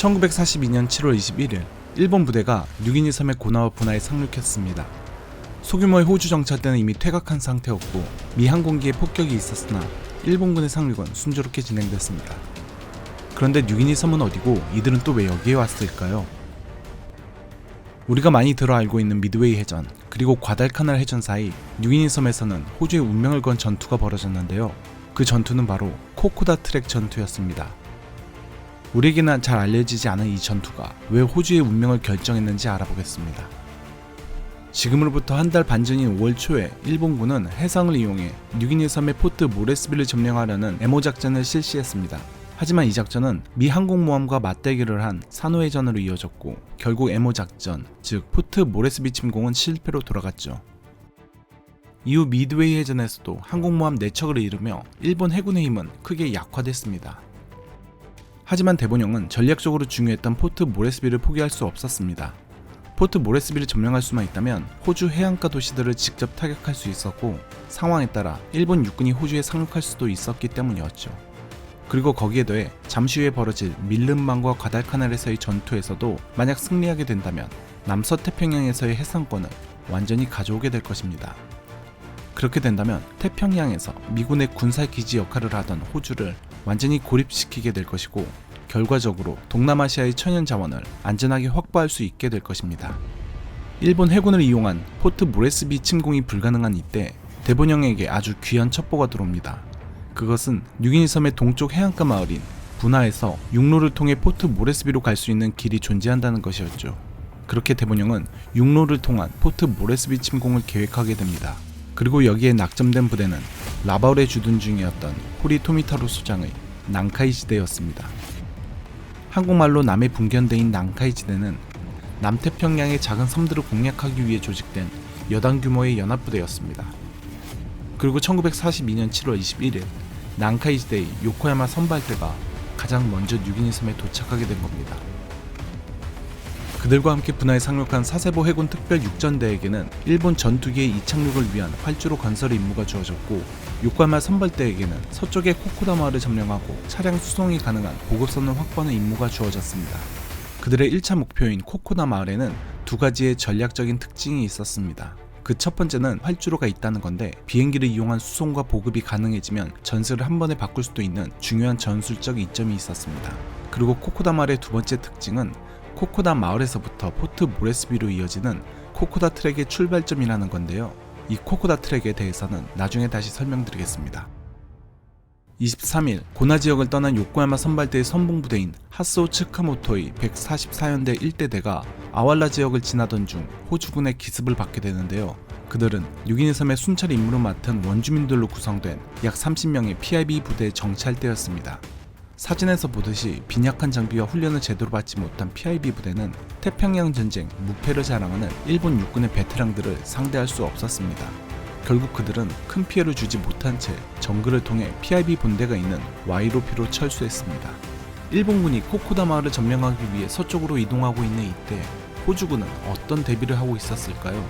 1942년 7월 21일 일본 부대가 뉴기니 섬의 고나와 분하에 상륙했습니다. 소규모의 호주 정찰대는 이미 퇴각한 상태였고 미 항공기에 폭격이 있었으나 일본군의 상륙은 순조롭게 진행됐습니다. 그런데 뉴기니 섬은 어디고 이들은 또 왜 여기에 왔을까요? 우리가 많이 들어 알고 있는 미드웨이 해전 그리고 과달카날 해전 사이 뉴기니 섬에서는 호주의 운명을 건 전투가 벌어졌는데요. 그 전투는 바로 코코다 트랙 전투였습니다. 우리에게는 잘 알려지지 않은 이 전투가 왜 호주의 운명을 결정했는지 알아보겠습니다. 지금으로부터 한 달 반 전인 5월 초에 일본군은 해상을 이용해 뉴기니 섬의 포트 모레스비를 점령하려는 애모 작전을 실시했습니다. 하지만 이 작전은 미 항공모함과 맞대결을 한 산호해전으로 이어졌고 결국 애모 작전, 즉 포트 모레스비 침공은 실패로 돌아갔죠. 이후 미드웨이 해전에서도 항공모함 4척을 잃으며 일본 해군의 힘은 크게 약화됐습니다. 하지만 대본영은 전략적으로 중요했던 포트 모레스비를 포기할 수 없었습니다. 포트 모레스비를 점령할 수만 있다면 호주 해안가 도시들을 직접 타격할 수 있었고 상황에 따라 일본 육군이 호주에 상륙할 수도 있었기 때문이었죠. 그리고 거기에 더해 잠시 후에 벌어질 밀른만과 과달카날에서의 전투에서도 만약 승리하게 된다면 남서태평양에서의 해상권을 완전히 가져오게 될 것입니다. 그렇게 된다면 태평양에서 미군의 군사기지 역할을 하던 호주를 완전히 고립시키게 될 것이고 결과적으로 동남아시아의 천연자원을 안전하게 확보할 수 있게 될 것입니다. 일본 해군을 이용한 포트 모레스비 침공이 불가능한 이때 대본영에게 아주 귀한 첩보가 들어옵니다. 그것은 뉴기니 섬의 동쪽 해안가 마을인 분하에서 육로를 통해 포트 모레스비로 갈 수 있는 길이 존재한다는 것이었죠. 그렇게 대본영은 육로를 통한 포트 모레스비 침공을 계획하게 됩니다. 그리고 여기에 낙점된 부대는 라바울에 주둔 중이었던 호리 토미타로 소장의 난카이 지대였습니다. 한국말로 남의 분견대인 난카이 지대는 남태평양의 작은 섬들을 공략하기 위해 조직된 여당 규모의 연합부대였습니다. 그리고 1942년 7월 21일 난카이 지대의 요코야마 선발대가 가장 먼저 뉴기니 섬에 도착하게 된 겁니다. 그들과 함께 분하에 상륙한 사세보 해군 특별육전대에게는 일본 전투기의 이착륙을 위한 활주로 건설의 임무가 주어졌고 요코야마 선발대에게는 서쪽의 코코다 마을을 점령하고 차량 수송이 가능한 보급선을 확보하는 임무가 주어졌습니다. 그들의 1차 목표인 코코다 마을에는 두 가지의 전략적인 특징이 있었습니다. 그 첫 번째는 활주로가 있다는 건데 비행기를 이용한 수송과 보급이 가능해지면 전술을 한 번에 바꿀 수도 있는 중요한 전술적 이점이 있었습니다. 그리고 코코다 마을의 두 번째 특징은 코코다 마을에서부터 포트 모레스비로 이어지는 코코다 트랙의 출발점이라는 건데요. 이 코코다 트랙에 대해서는 나중에 다시 설명드리겠습니다. 23일 고나 지역을 떠난 요코야마 선발대의 선봉부대인 하스오 츠카모토의 144연대 1대대가 아왈라 지역을 지나던 중 호주군의 기습을 받게 되는데요. 그들은 뉴기니 섬의 순찰 임무를 맡은 원주민들로 구성된 약 30명의 PIB 부대의 정찰대였습니다. 사진에서 보듯이 빈약한 장비와 훈련을 제대로 받지 못한 PIB 부대는 태평양 전쟁 무패를 자랑하는 일본 육군의 베테랑들을 상대할 수 없었습니다. 결국 그들은 큰 피해를 주지 못한 채 정글을 통해 PIB 본대가 있는 와이로피로 철수했습니다. 일본군이 코코다 마을을 점령하기 위해 서쪽으로 이동하고 있는 이때 호주군은 어떤 대비를 하고 있었을까요?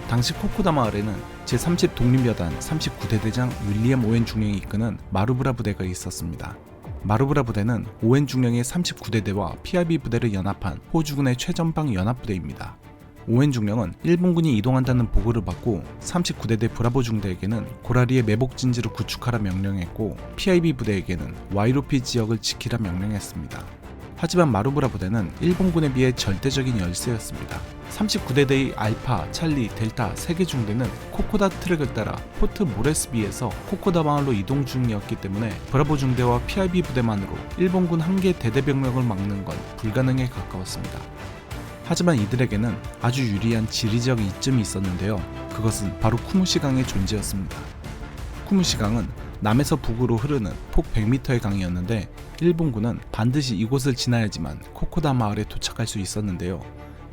당시 코코다 마을에는 제30 독립여단 39대 대장 윌리엄 오웬 중령이 이끄는 마루브라 부대가 있었습니다. 마루브라 부대는 오웬 중령의 39대대와 PIB 부대를 연합한 호주군의 최전방 연합부대입니다. 오웬 중령은 일본군이 이동한다는 보고를 받고 39대대 브라보 중대에게는 고라리의 매복진지를 구축하라 명령했고 PIB 부대에게는 와이로피 지역을 지키라 명령했습니다. 하지만 마루브라 부대는 일본군에 비해 절대적인 열세였습니다. 39대대의 알파, 찰리, 델타 3개 중대는 코코다 트랙을 따라 포트 모레스비에서 코코다 마을로 이동 중이었기 때문에 브라보 중대와 PIB 부대만으로 일본군 한 개 대대병력을 막는 건 불가능에 가까웠습니다. 하지만 이들에게는 아주 유리한 지리적 이점이 있었는데요. 그것은 바로 쿠무시강의 존재였습니다. 쿠무시강은 남에서 북으로 흐르는 폭 100m의 강이었는데 일본군은 반드시 이곳을 지나야지만 코코다 마을에 도착할 수 있었는데요.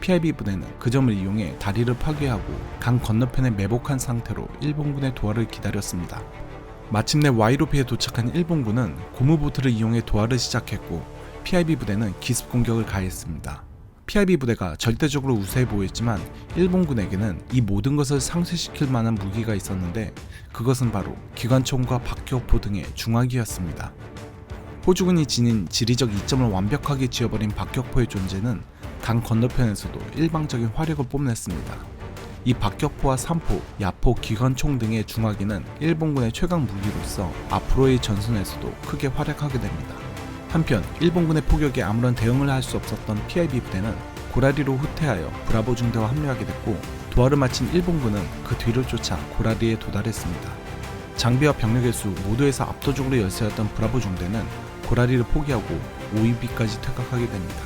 PIB 부대는 그 점을 이용해 다리를 파괴하고 강 건너편에 매복한 상태로 일본군의 도하를 기다렸습니다. 마침내 와이로피에 도착한 일본군은 고무보트를 이용해 도하를 시작했고 PIB 부대는 기습 공격을 가했습니다. PIB 부대가 절대적으로 우세해 보였지만 일본군에게는 이 모든 것을 상쇄시킬 만한 무기가 있었는데 그것은 바로 기관총과 박격포 등의 중화기였습니다. 호주군이 지닌 지리적 이점을 완벽하게 지워버린 박격포의 존재는 강 건너편에서도 일방적인 화력을 뽐냈습니다. 이 박격포와 산포, 야포, 기관총 등의 중화기는 일본군의 최강 무기로서 앞으로의 전선에서도 크게 활약하게 됩니다. 한편 일본군의 포격에 아무런 대응을 할 수 없었던 PIB 부대는 고라리로 후퇴하여 브라보 중대와 합류하게 됐고, 도하를 마친 일본군은 그 뒤를 쫓아 고라리에 도달했습니다. 장비와 병력의 수 모두에서 압도적으로 열세였던 브라보 중대는 고라리를 포기하고 OEB까지 퇴각하게 됩니다.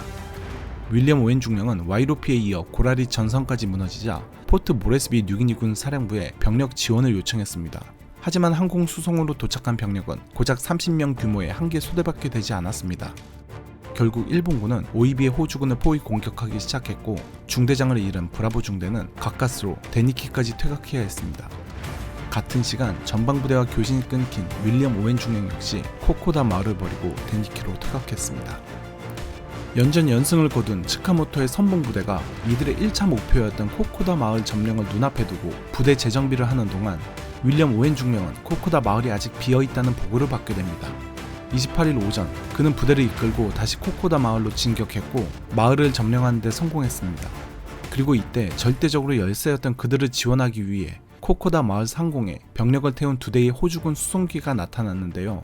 윌리엄 오웬 중령은 와이로피에 이어 고라리 전선까지 무너지자 포트 모레스비 뉴기니군 사령부에 병력 지원을 요청했습니다. 하지만 항공 수송으로 도착한 병력은 고작 30명 규모의 한 개 소대밖에 되지 않았습니다. 결국 일본군은 OEB의 호주군을 포위 공격하기 시작했고, 중대장을 잃은 브라보 중대는 가까스로 데니키까지 퇴각해야 했습니다. 같은 시간 전방부대와 교신이 끊긴 윌리엄 오웬 중령 역시 코코다 마을을 버리고 데니키로 퇴각했습니다. 연전 연승을 거둔 츠카모토의 선봉부대가 이들의 1차 목표였던 코코다 마을 점령을 눈앞에 두고 부대 재정비를 하는 동안 윌리엄 오웬 중령은 코코다 마을이 아직 비어있다는 보고를 받게 됩니다. 28일 오전 그는 부대를 이끌고 다시 코코다 마을로 진격했고 마을을 점령하는 데 성공했습니다. 그리고 이때 절대적으로 열세였던 그들을 지원하기 위해 코코다 마을 상공에 병력을 태운 2대의 호주군 수송기가 나타났는데요.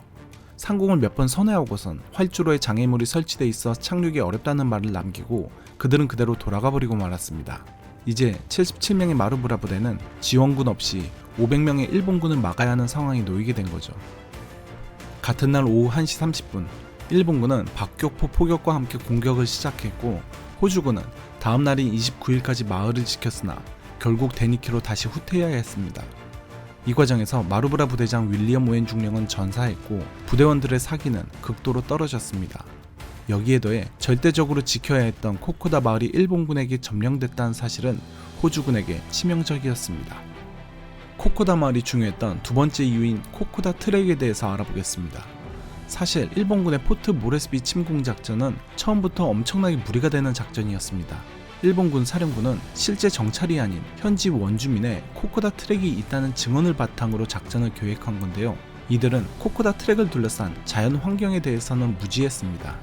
상공을 몇 번 선회하고선 활주로에 장애물이 설치돼 있어 착륙이 어렵다는 말을 남기고 그들은 그대로 돌아가 버리고 말았습니다. 이제 77명의 마루브라 부대는 지원군 없이 500명의 일본군을 막아야 하는 상황이 놓이게 된 거죠. 같은 날 오후 1시 30분 일본군은 박격포 포격과 함께 공격을 시작했고, 호주군은 다음 날인 29일까지 마을을 지켰으나 결국 데니키로 다시 후퇴해야 했습니다. 이 과정에서 마루브라 부대장 윌리엄 오웬 중령은 전사했고 부대원들의 사기는 극도로 떨어졌습니다. 여기에 더해 절대적으로 지켜야 했던 코코다 마을이 일본군에게 점령됐다는 사실은 호주군에게 치명적이었습니다. 코코다 마을이 중요했던 두 번째 이유인 코코다 트랙에 대해서 알아보겠습니다. 사실 일본군의 포트 모레스비 침공 작전은 처음부터 엄청나게 무리가 되는 작전이었습니다. 일본군 사령부는 실제 정찰이 아닌 현지 원주민의 코코다 트랙이 있다는 증언을 바탕으로 작전을 계획한 건데요. 이들은 코코다 트랙을 둘러싼 자연 환경에 대해서는 무지했습니다.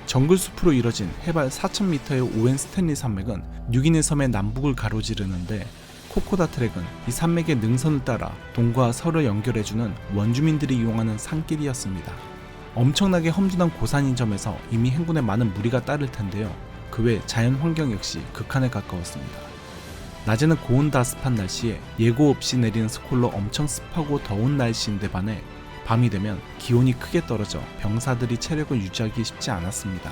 정글숲으로 이뤄진 해발 4,000m의 오웬 스탠리 산맥은 뉴기니 섬의 남북을 가로지르는데, 코코다 트랙은 이 산맥의 능선을 따라 동과 서를 연결해주는 원주민들이 이용하는 산길이었습니다. 엄청나게 험준한 고산인 점에서 이미 행군에 많은 무리가 따를 텐데요. 그 외 자연 환경 역시 극한에 가까웠습니다. 낮에는 고온다 습한 날씨에 예고 없이 내리는 스콜로 엄청 습하고 더운 날씨인데 반해 밤이 되면 기온이 크게 떨어져 병사들이 체력을 유지하기 쉽지 않았습니다.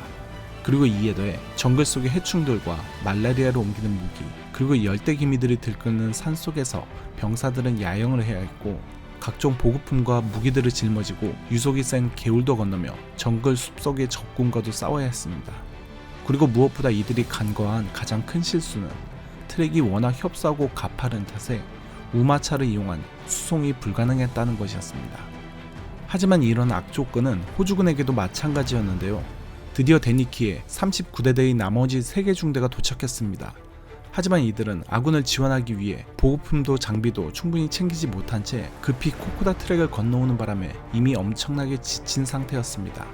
그리고 이에 더해 정글 속의 해충들과 말라리아를 옮기는 무기, 그리고 열대 기미들이 들끓는 산속에서 병사들은 야영을 해야 했고, 각종 보급품과 무기들을 짊어지고 유속이 센 개울도 건너며 정글 숲속의 적군과도 싸워야 했습니다. 그리고 무엇보다 이들이 간과한 가장 큰 실수는 트랙이 워낙 협소하고 가파른 탓에 우마차를 이용한 수송이 불가능했다는 것이었습니다. 하지만 이런 악조건은 호주군에게도 마찬가지였는데요. 드디어 데니키에 39대대의 나머지 3개 중대가 도착했습니다. 하지만 이들은 아군을 지원하기 위해 보급품도 장비도 충분히 챙기지 못한 채 급히 코코다 트랙을 건너오는 바람에 이미 엄청나게 지친 상태였습니다.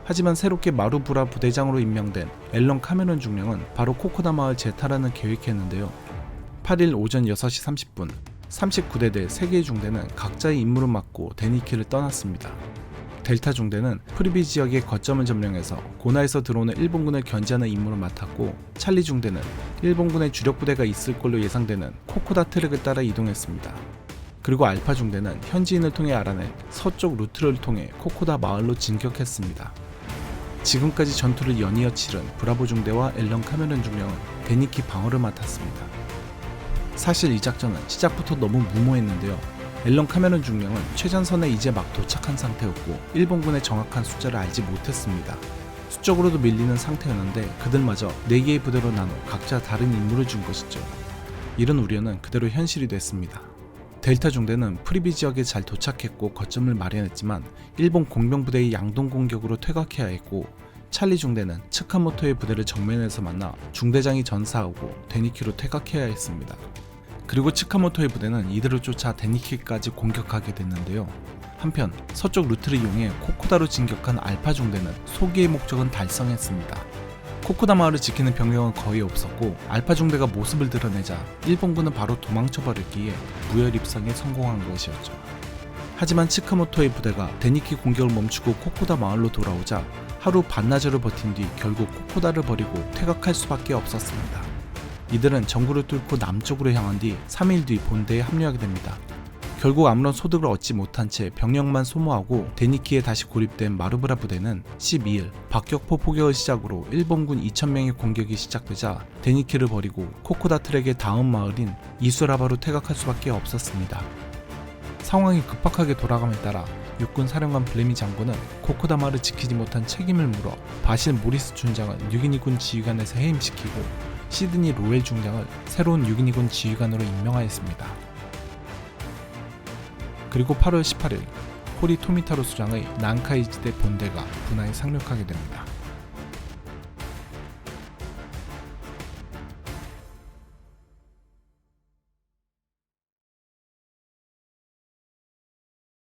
하지만 새롭게 마루브라 부대장으로 임명된 앨런 카메론 중령은 바로 코코다 마을 재탈환을 계획했는데요. 8일 오전 6시 30분 39대대 3개의 중대는 각자의 임무를 맡고 데니키를 떠났습니다. 델타 중대는 프리비 지역의 거점을 점령해서 고나에서 들어오는 일본군을 견제하는 임무를 맡았고, 찰리 중대는 일본군의 주력 부대가 있을 걸로 예상되는 코코다 트랙을 따라 이동했습니다. 그리고 알파 중대는 현지인을 통해 알아낸 서쪽 루트를 통해 코코다 마을로 진격했습니다. 지금까지 전투를 연이어 치른 브라보 중대와 앨런 카메론 중령은 데니키 방어를 맡았습니다. 사실 이 작전은 시작부터 너무 무모했는데요. 앨런 카메론 중령은 최전선에 이제 막 도착한 상태였고 일본군의 정확한 숫자를 알지 못했습니다. 수적으로도 밀리는 상태였는데 그들마저 4개의 부대로 나눠 각자 다른 임무를 준 것이죠. 이런 우려는 그대로 현실이 됐습니다. 델타 중대는 프리비 지역에 잘 도착했고 거점을 마련했지만 일본 공병부대의 양동 공격으로 퇴각해야 했고, 찰리 중대는 츠카모토의 부대를 정면에서 만나 중대장이 전사하고 데니키로 퇴각해야 했습니다. 그리고 츠카모토의 부대는 이들을 쫓아 데니키까지 공격하게 됐는데요. 한편 서쪽 루트를 이용해 코코다로 진격한 알파 중대는 소기의 목적은 달성했습니다. 코코다 마을을 지키는 병력은 거의 없었고 알파 중대가 모습을 드러내자 일본군은 바로 도망쳐버렸기에 무혈 입성에 성공한 것이었죠. 하지만 치카모토의 부대가 데니키 공격을 멈추고 코코다 마을로 돌아오자 하루 반나절을 버틴 뒤 결국 코코다를 버리고 퇴각할 수밖에 없었습니다. 이들은 정구를 뚫고 남쪽으로 향한 뒤 3일 뒤 본대에 합류하게 됩니다. 결국 아무런 소득을 얻지 못한 채 병력만 소모하고 데니키에 다시 고립된 마루브라 부대는 12일 박격포 포격을 시작으로 일본군 2,000명의 공격이 시작되자 데니키를 버리고 코코다 트랙의 다음 마을인 이수라바로 퇴각할 수밖에 없었습니다. 상황이 급박하게 돌아감에 따라 육군 사령관 블레미 장군은 코코다 마을을 지키지 못한 책임을 물어 바실 모리스 중장을 6인이군 지휘관에서 해임시키고 시드니 로웰 중장을 새로운 6인이군 지휘관으로 임명하였습니다. 그리고 8월 18일 호리 토미타로 수장의 난카이지대 본대가 분화에 상륙하게 됩니다.